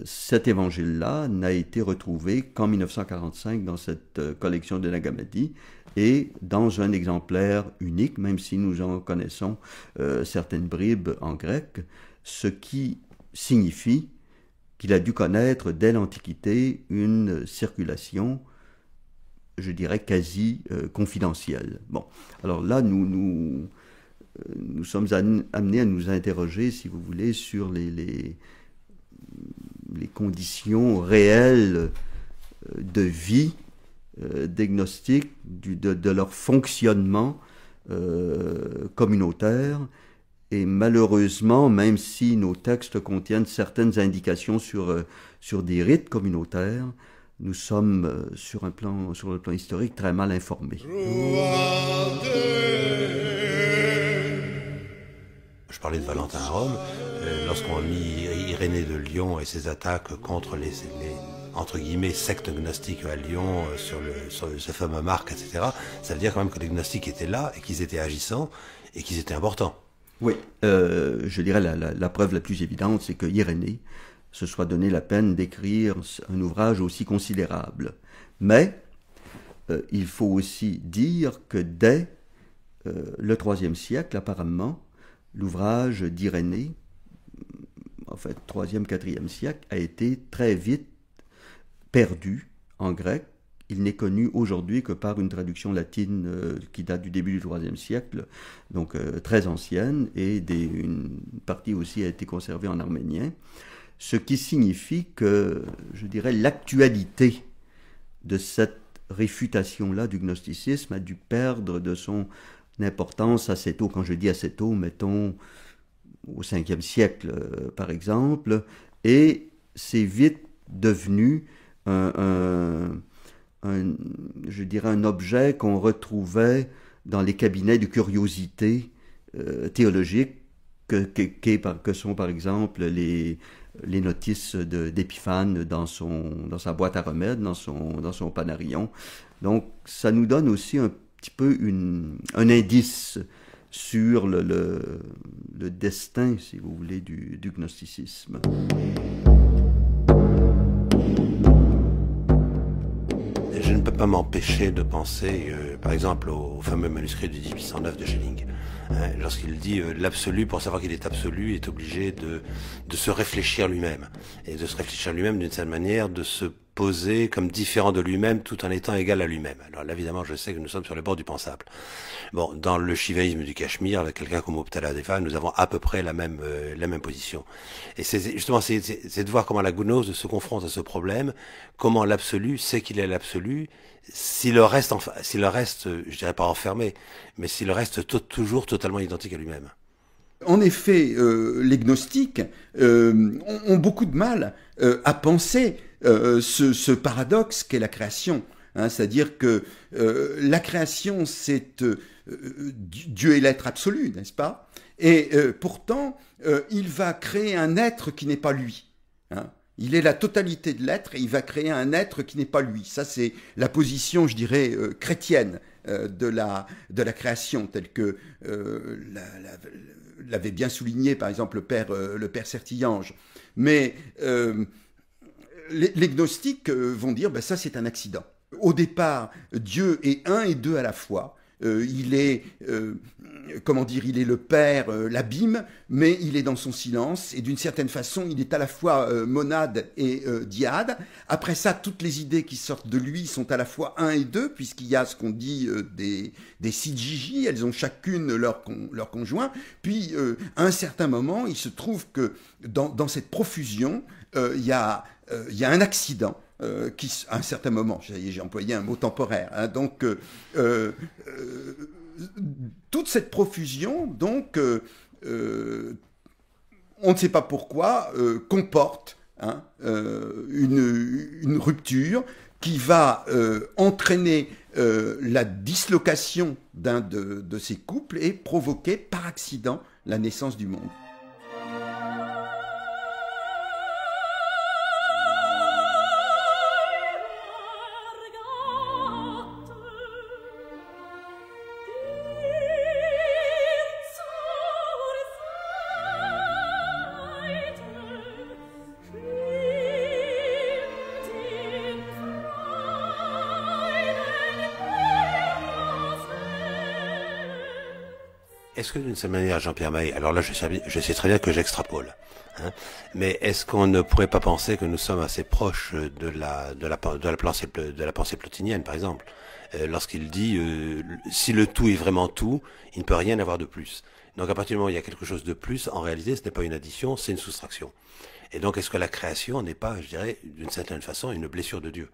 Cet évangile-là n'a été retrouvé qu'en 1945 dans cette collection de Nag Hammadi, et dans un exemplaire unique, même si nous en connaissons certaines bribes en grec, ce qui signifie qu'il a dû connaître dès l'Antiquité une circulation, je dirais, quasi confidentielle. Bon, alors là, nous sommes amenés à nous interroger, si vous voulez, sur les conditions réelles de vie des gnostiques, de leur fonctionnement communautaire. Et malheureusement, même si nos textes contiennent certaines indications sur des rites communautaires, nous sommes sur le plan historique très mal informés. Je parlais de Valentin à Rome. Lorsqu'on lit Irénée de Lyon et ses attaques contre les entre guillemets sectes gnostiques à Lyon sur ce fameux Marc, etc., ça veut dire quand même que les gnostiques étaient là et qu'ils étaient agissants et qu'ils étaient importants. Oui, je dirais la preuve la plus évidente, c'est que Irénée se soit donné la peine d'écrire un ouvrage aussi considérable. Mais il faut aussi dire que dès le IIIe siècle, apparemment, l'ouvrage d'Irénée, en fait, 3e, 4e siècle, a été très vite perdu en grec. Il n'est connu aujourd'hui que par une traduction latine qui date du début du IIIe siècle, donc très ancienne, et une partie aussi a été conservée en arménien, ce qui signifie que, je dirais, l'actualité de cette réfutation-là du gnosticisme a dû perdre de son importance assez tôt. Quand je dis assez tôt, mettons au 5e siècle, par exemple, et c'est vite devenu je dirais un objet qu'on retrouvait dans les cabinets de curiosité théologique que sont par exemple les notices d'Épiphane dans sa boîte à remèdes, dans son panarion. Donc ça nous donne aussi un petit peu un indice sur le destin, si vous voulez, du gnosticisme. Je ne peux pas m'empêcher de penser, par exemple, au fameux manuscrit de 1809 de Schelling. Lorsqu'il dit l'absolu, pour savoir qu'il est absolu, est obligé de se réfléchir lui-même. Et de se réfléchir lui-même d'une certaine manière, de se poser comme différent de lui-même tout en étant égal à lui-même. Alors là, évidemment, je sais que nous sommes sur le bord du pensable. Bon, dans le shivaïsme du Cachemire, avec quelqu'un comme Uptaladeva, nous avons à peu près la même position. Et c'est justement, c'est de voir comment la gnose se confronte à ce problème, comment l'absolu sait qu'il est l'absolu, s'il le reste, je dirais pas enfermé, mais s'il reste toujours totalement identique à lui-même. En effet, les gnostiques ont beaucoup de mal à penser ce paradoxe qu'est la création. C'est-à-dire que la création, c'est Dieu est l'être absolu, n'est-ce pas? Et pourtant, il va créer un être qui n'est pas lui. Il est la totalité de l'être et il va créer un être qui n'est pas lui. Ça, c'est la position, je dirais, chrétienne de la création, telle que l'avait bien souligné, par exemple, le père Sertillange. Mais les gnostiques vont dire, ça c'est un accident. Au départ, Dieu est un et deux à la fois. Il est, il est le Père, l'abîme, mais il est dans son silence, et d'une certaine façon, il est à la fois monade et dyade. Après ça, toutes les idées qui sortent de lui sont à la fois un et deux, puisqu'il y a ce qu'on dit des Sijiji, elles ont chacune leur conjoint. Puis, à un certain moment, il se trouve que dans cette profusion, il y a un accident. À un certain moment, j'ai employé un mot temporaire, donc toute cette profusion, donc on ne sait pas pourquoi, comporte une rupture qui va entraîner la dislocation d'un de ces couples et provoquer par accident la naissance du monde. Est-ce que d'une certaine manière, Jean-Pierre Maé, alors là je sais très bien que j'extrapole, mais est-ce qu'on ne pourrait pas penser que nous sommes assez proches de la pensée plotinienne, par exemple, lorsqu'il dit si le tout est vraiment tout, il ne peut rien avoir de plus. Donc à partir du moment où il y a quelque chose de plus, en réalité ce n'est pas une addition, c'est une soustraction. Et donc est-ce que la création n'est pas, je dirais, d'une certaine façon, une blessure de Dieu ?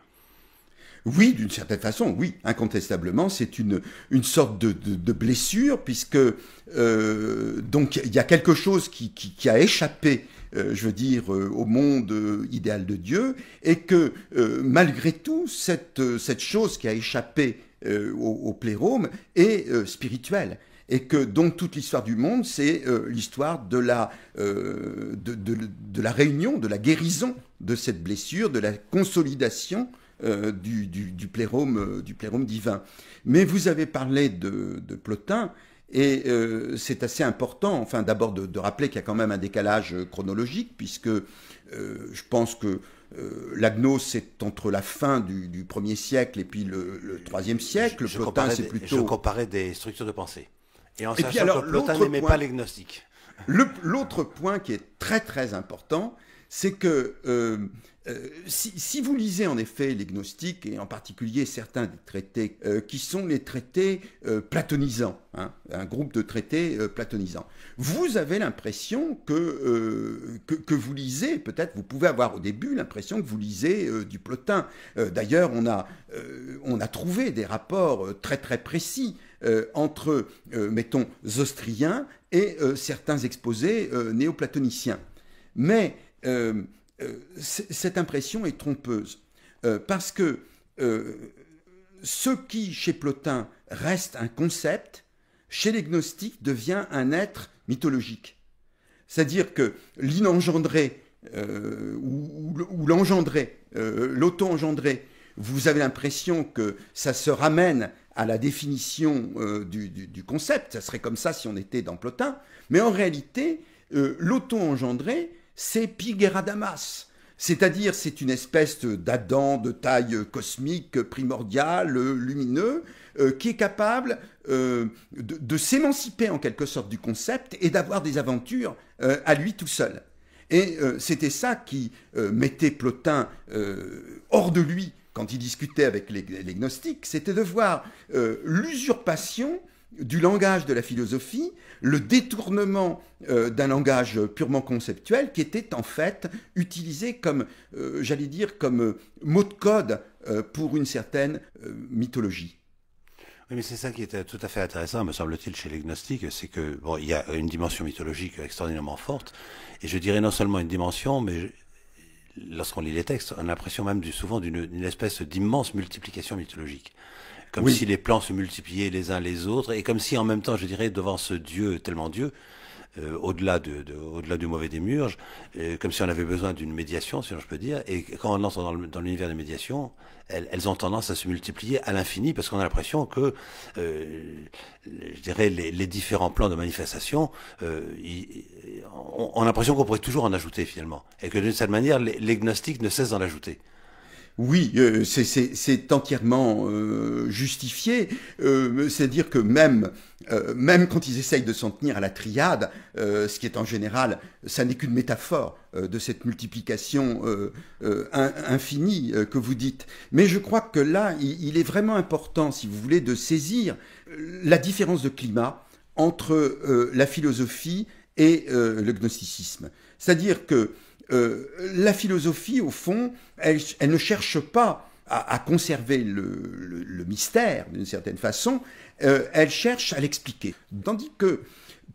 Oui, d'une certaine façon, oui, incontestablement, c'est une sorte de blessure, puisque donc il y a quelque chose qui a échappé, je veux dire, au monde idéal de Dieu, et que malgré tout, cette chose qui a échappé au plérôme est spirituelle. Et que donc toute l'histoire du monde, c'est l'histoire de la réunion, de la guérison de cette blessure, de la consolidation du plérôme divin. Mais vous avez parlé de Plotin, et c'est assez important, enfin d'abord de rappeler qu'il y a quand même un décalage chronologique, puisque je pense que la gnose c'est entre la fin du 1er siècle et puis le 3e siècle. Plotin c'est plutôt... Je comparais des structures de pensée. Et en sachant que Plotin n'aimait pas les gnostiques. L'autre point qui est très très important, c'est que si vous lisez en effet les gnostiques, et en particulier certains des traités qui sont les traités platonisants, un groupe de traités platonisants, vous avez l'impression que vous lisez, peut-être vous pouvez avoir au début l'impression que vous lisez du Plotin. D'ailleurs, on a trouvé des rapports très très précis entre, mettons, Zostrien et certains exposés néoplatoniciens. Mais cette impression est trompeuse, parce que ce qui, chez Plotin, reste un concept, chez les gnostiques devient un être mythologique. C'est-à-dire que l'inengendré ou l'engendré, l'auto-engendré, vous avez l'impression que ça se ramène à la définition du concept, ça serait comme ça si on était dans Plotin, mais en réalité, l'auto-engendré, c'est Pigéradamas. C'est-à-dire, c'est une espèce d'Adam de taille cosmique, primordiale, lumineux, qui est capable de s'émanciper en quelque sorte du concept et d'avoir des aventures à lui tout seul. Et c'était ça qui mettait Plotin hors de lui quand il discutait avec les gnostiques, c'était de voir l'usurpation du langage de la philosophie, le détournement d'un langage purement conceptuel qui était en fait utilisé comme, j'allais dire, comme mot de code pour une certaine mythologie. Oui, mais c'est ça qui est tout à fait intéressant, me semble-t-il, chez les gnostiques, c'est que, bon, il y a une dimension mythologique extraordinairement forte, et je dirais non seulement une dimension, mais lorsqu'on lit les textes, on a l'impression même souvent d'une espèce d'immense multiplication mythologique. Comme oui. si les plans se multipliaient les uns les autres, et comme si en même temps, je dirais, devant ce Dieu, tellement Dieu, au-delà du mauvais démiurge, comme si on avait besoin d'une médiation, si je peux dire, et quand on entre dans l'univers de médiation, elles ont tendance à se multiplier à l'infini, parce qu'on a l'impression que, je dirais, les différents plans de manifestation, on a l'impression qu'on pourrait toujours en ajouter finalement, et que d'une certaine manière, les gnostiques ne cessent d'en ajouter. Oui, c'est entièrement justifié. C'est-à-dire que même quand ils essayent de s'en tenir à la triade, ce qui est en général, ça n'est qu'une métaphore de cette multiplication infinie que vous dites. Mais je crois que là, il est vraiment important, si vous voulez, de saisir la différence de climat entre la philosophie et le gnosticisme. C'est-à-dire que la philosophie, au fond, elle ne cherche pas à conserver le mystère, d'une certaine façon, elle cherche à l'expliquer. Tandis que,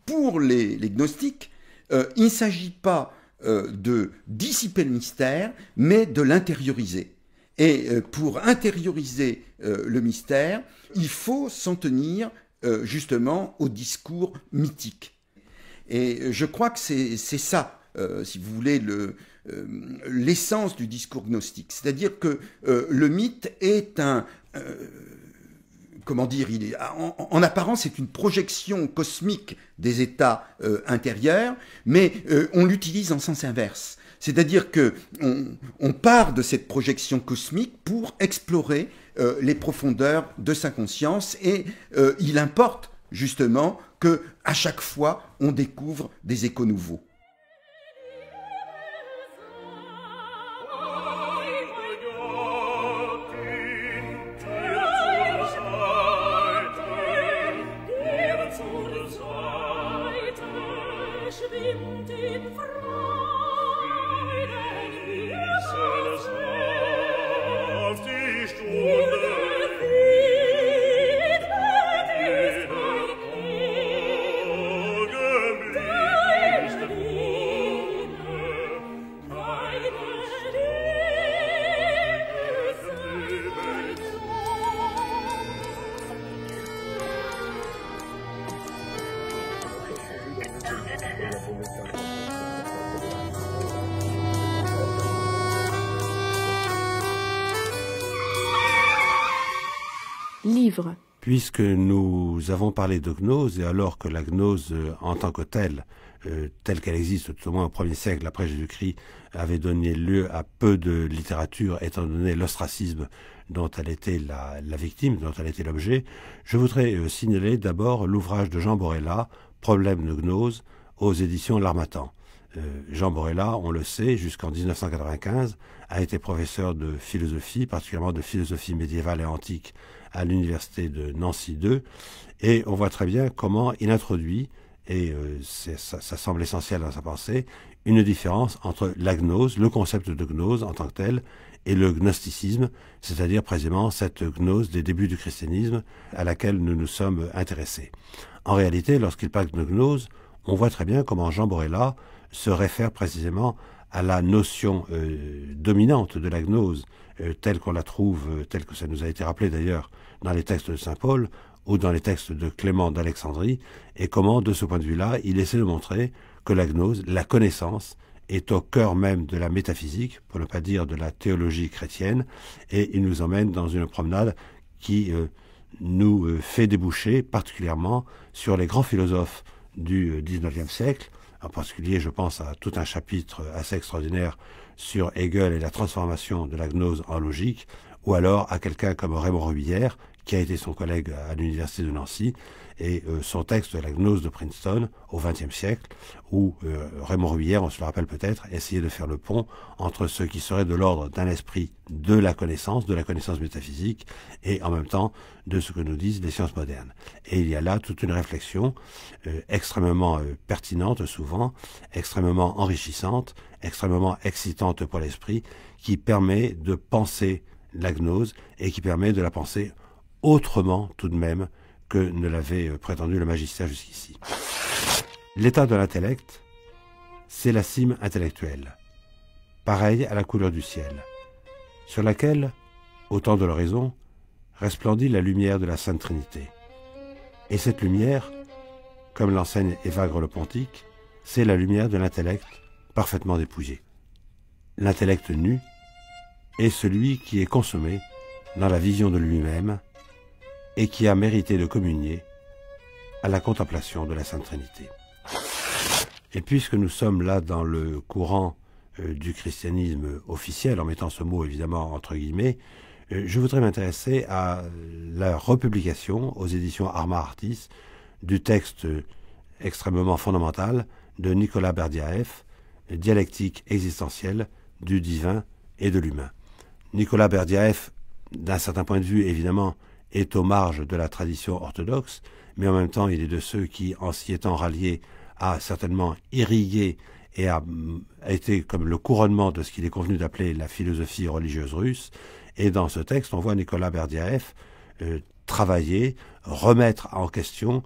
pour les gnostiques, il ne s'agit pas de dissiper le mystère, mais de l'intérioriser. Et pour intérioriser le mystère, il faut s'en tenir justement au discours mythique. Et je crois que c'est ça, si vous voulez, l'essence du discours gnostique. C'est-à-dire que le mythe est comment dire, en apparence, c'est une projection cosmique des états intérieurs, mais on l'utilise en sens inverse. C'est-à-dire qu'on part de cette projection cosmique pour explorer les profondeurs de sa conscience, et il importe justement qu'à chaque fois, on découvre des échos nouveaux. Livre. Puisque nous avons parlé de gnose, et alors que la gnose en tant que telle qu'elle existe, tout au moins au 1er siècle après Jésus-Christ, avait donné lieu à peu de littérature, étant donné l'ostracisme dont elle était la victime, dont elle était l'objet, je voudrais signaler d'abord l'ouvrage de Jean Borella, Problème de gnose, aux éditions L'Harmattan. Jean Borella, on le sait, jusqu'en 1995, a été professeur de philosophie, particulièrement de philosophie médiévale et antique, à l'université de Nancy II, et on voit très bien comment il introduit, et ça semble essentiel dans sa pensée, une différence entre la gnose, le concept de gnose en tant que tel, et le gnosticisme, c'est-à-dire précisément cette gnose des débuts du christianisme à laquelle nous nous sommes intéressés. En réalité, lorsqu'il parle de gnose, on voit très bien comment Jean Borella se réfère précisément à la notion dominante de la gnose, telle qu'on la trouve, telle que ça nous a été rappelé d'ailleurs dans les textes de saint Paul ou dans les textes de Clément d'Alexandrie, et comment, de ce point de vue-là, il essaie de montrer que la gnose, la connaissance, est au cœur même de la métaphysique, pour ne pas dire de la théologie chrétienne, et il nous emmène dans une promenade qui nous fait déboucher particulièrement sur les grands philosophes du XIXe siècle. En particulier, je pense à tout un chapitre assez extraordinaire sur Hegel et la transformation de la gnose en logique, ou alors à quelqu'un comme Raymond Robillard, qui a été son collègue à l'université de Nancy, et son texte La gnose de Princeton au XXe siècle, où Raymond Robillard, on se le rappelle peut-être, essayait de faire le pont entre ce qui serait de l'ordre d'un esprit de la connaissance métaphysique, et en même temps de ce que nous disent les sciences modernes. Et il y a là toute une réflexion extrêmement pertinente souvent, extrêmement enrichissante, extrêmement excitante pour l'esprit, qui permet de penser la gnose et qui permet de la penser autrement tout de même que ne l'avait prétendu le magistère jusqu'ici. L'état de l'intellect, c'est la cime intellectuelle, pareille à la couleur du ciel, sur laquelle, au temps de l'horizon, resplendit la lumière de la Sainte Trinité. Et cette lumière, comme l'enseigne Évagre le Pontique, c'est la lumière de l'intellect parfaitement dépouillé. L'intellect nu est celui qui est consommé dans la vision de lui-même et qui a mérité de communier à la contemplation de la Sainte Trinité. Et puisque nous sommes là dans le courant du christianisme officiel, en mettant ce mot évidemment entre guillemets, je voudrais m'intéresser à la republication aux éditions Arma Artis du texte extrêmement fondamental de Nicolas Berdyaev, Dialectique existentielle du divin et de l'humain. Nicolas Berdyaev, d'un certain point de vue évidemment, est aux marges de la tradition orthodoxe, mais en même temps il est de ceux qui, en s'y étant ralliés, a certainement irrigué et a été comme le couronnement de ce qu'il est convenu d'appeler la philosophie religieuse russe. Et dans ce texte, on voit Nicolas Berdyaev travailler, remettre en question,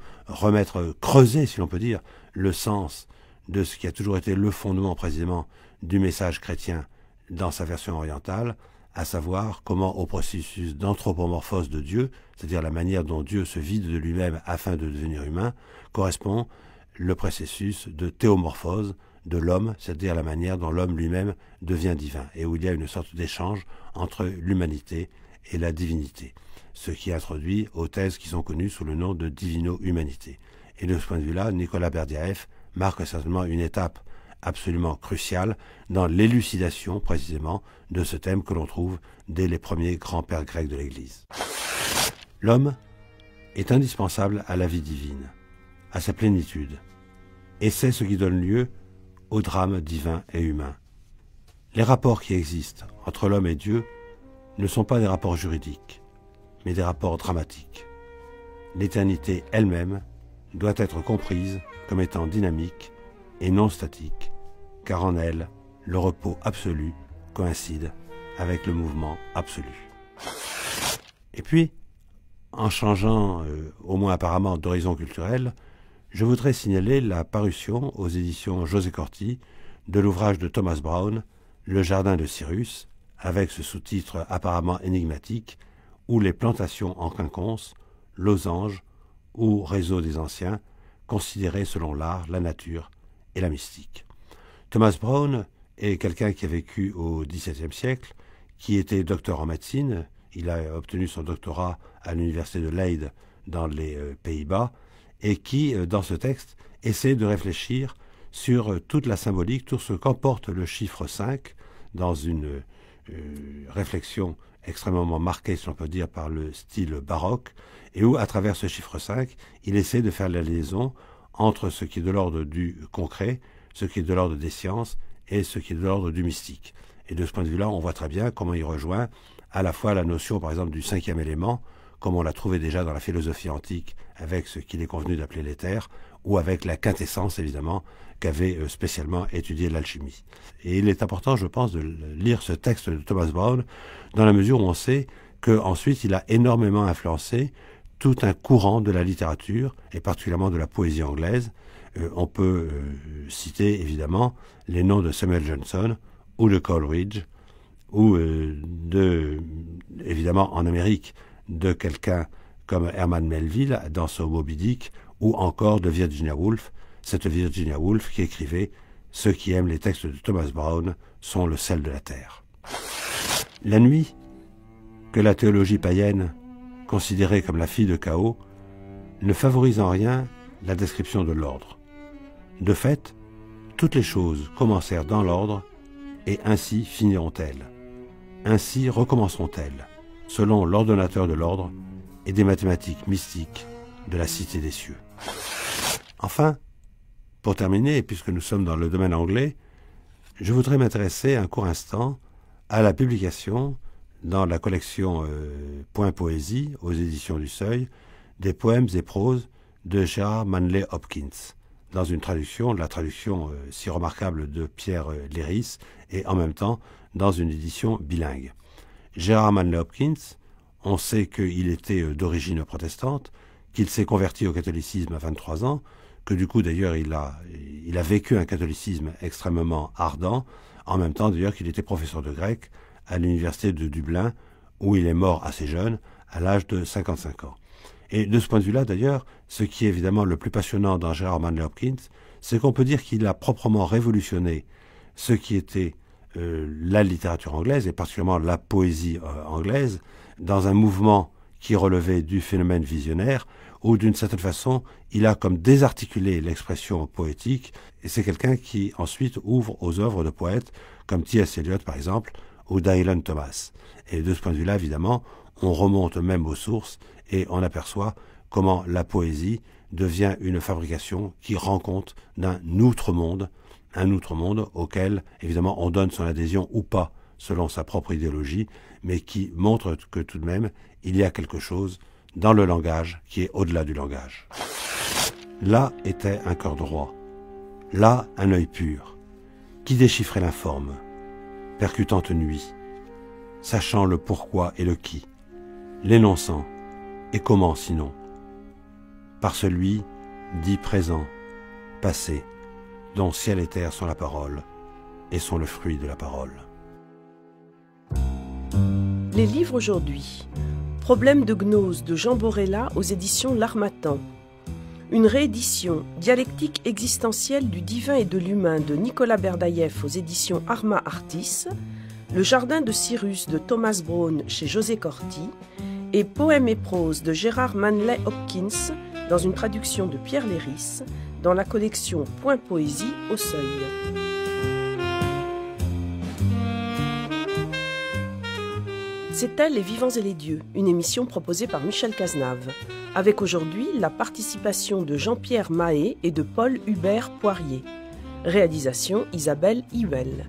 creuser, si l'on peut dire, le sens de ce qui a toujours été le fondement précisément du message chrétien dans sa version orientale, à savoir comment au processus d'anthropomorphose de Dieu, c'est-à-dire la manière dont Dieu se vide de lui-même afin de devenir humain, correspond le processus de théomorphose de l'homme, c'est-à-dire la manière dont l'homme lui-même devient divin, et où il y a une sorte d'échange entre l'humanité et la divinité, ce qui introduit aux thèses qui sont connues sous le nom de divino-humanité. Et de ce point de vue-là, Nicolas Berdyaev marque certainement une étape absolument cruciale dans l'élucidation précisément de ce thème que l'on trouve dès les premiers grands pères grecs de l'Église. L'homme est indispensable à la vie divine, à sa plénitude, et c'est ce qui donne lieu au drame divin et humain. Les rapports qui existent entre l'homme et Dieu ne sont pas des rapports juridiques, mais des rapports dramatiques. L'éternité elle-même doit être comprise comme étant dynamique et non statique, car en elle, le repos absolu coïncide avec le mouvement absolu. Et puis, en changeant, au moins apparemment, d'horizon culturel, je voudrais signaler la parution aux éditions José Corti de l'ouvrage de Thomas Brown, Le Jardin de Cyrus, avec ce sous-titre apparemment énigmatique, où les plantations en quinconce, losanges ou réseaux des anciens, considérées selon l'art, la nature et la mystique. Thomas Brown est quelqu'un qui a vécu au XVIIe siècle, qui était docteur en médecine. Il a obtenu son doctorat à l'université de Leyde dans les Pays-Bas, et qui, dans ce texte, essaie de réfléchir sur toute la symbolique, tout ce qu'emporte le chiffre 5, dans une réflexion extrêmement marquée, si l'on peut dire, par le style baroque, et où, à travers ce chiffre 5, il essaie de faire la liaison entre ce qui est de l'ordre du concret, ce qui est de l'ordre des sciences, et ce qui est de l'ordre du mystique. Et de ce point de vue-là, on voit très bien comment il rejoint à la fois la notion, par exemple, du cinquième élément, comme on l'a trouvé déjà dans la philosophie antique, avec ce qu'il est convenu d'appeler l'éther, ou avec la quintessence, évidemment, qu'avait spécialement étudié l'alchimie. Et il est important, je pense, de lire ce texte de Thomas Brown, dans la mesure où on sait qu'ensuite il a énormément influencé tout un courant de la littérature, et particulièrement de la poésie anglaise, on peut citer évidemment les noms de Samuel Johnson ou de Coleridge, ou évidemment en Amérique, de quelqu'un comme Herman Melville dans son Moby Dick, ou encore de Virginia Woolf, cette Virginia Woolf qui écrivait « Ceux qui aiment les textes de Thomas Browne sont le sel de la terre ». La nuit, que la théologie païenne considérait comme la fille de Chaos, ne favorise en rien la description de l'ordre. De fait, toutes les choses commencèrent dans l'ordre, et ainsi finiront-elles. Ainsi recommenceront-elles, selon l'ordonnateur de l'ordre et des mathématiques mystiques de la cité des cieux. Enfin, pour terminer, puisque nous sommes dans le domaine anglais, je voudrais m'intéresser un court instant à la publication dans la collection Point Poésie, aux éditions du Seuil, des poèmes et proses de Gerard Manley Hopkins, dans une traduction, la traduction si remarquable de Pierre Léris, et en même temps dans une édition bilingue. Gerard Manley Hopkins, on sait qu'il était d'origine protestante, qu'il s'est converti au catholicisme à 23 ans, que du coup d'ailleurs il a vécu un catholicisme extrêmement ardent, en même temps d'ailleurs qu'il était professeur de grec à l'université de Dublin, où il est mort assez jeune, à l'âge de 55 ans. Et de ce point de vue-là, d'ailleurs, ce qui est évidemment le plus passionnant dans Gerard Manley Hopkins, c'est qu'on peut dire qu'il a proprement révolutionné ce qui était la littérature anglaise, et particulièrement la poésie anglaise, dans un mouvement qui relevait du phénomène visionnaire, où d'une certaine façon, il a comme désarticulé l'expression poétique, et c'est quelqu'un qui ensuite ouvre aux œuvres de poètes comme T.S. Eliot par exemple, ou Dylan Thomas. Et de ce point de vue-là, évidemment, on remonte même aux sources, et on aperçoit comment la poésie devient une fabrication qui rend compte d'un outre-monde, un outre-monde auquel, évidemment, on donne son adhésion ou pas, selon sa propre idéologie, mais qui montre que tout de même, il y a quelque chose dans le langage qui est au-delà du langage. Là était un cœur droit, là un œil pur, qui déchiffrait l'informe, percutante nuit, sachant le pourquoi et le qui, l'énonçant, et comment sinon, par celui dit présent, passé, dont ciel et terre sont la parole, et sont le fruit de la parole. Les livres aujourd'hui. Problème de gnose de Jean Borella aux éditions L'Harmattan. Une réédition Dialectique existentielle du divin et de l'humain de Nicolas Berdaïev aux éditions Arma Artis, Le jardin de Cyrus de Thomas Browne chez José Corti et Poèmes et prose de Gerard Manley Hopkins dans une traduction de Pierre Léris dans la collection Point Poésie au Seuil. C'était Les Vivants et les Dieux, une émission proposée par Michel Cazenave, avec aujourd'hui la participation de Jean-Pierre Mahé et de Paul Hubert Poirier. Réalisation Isabelle Iwel.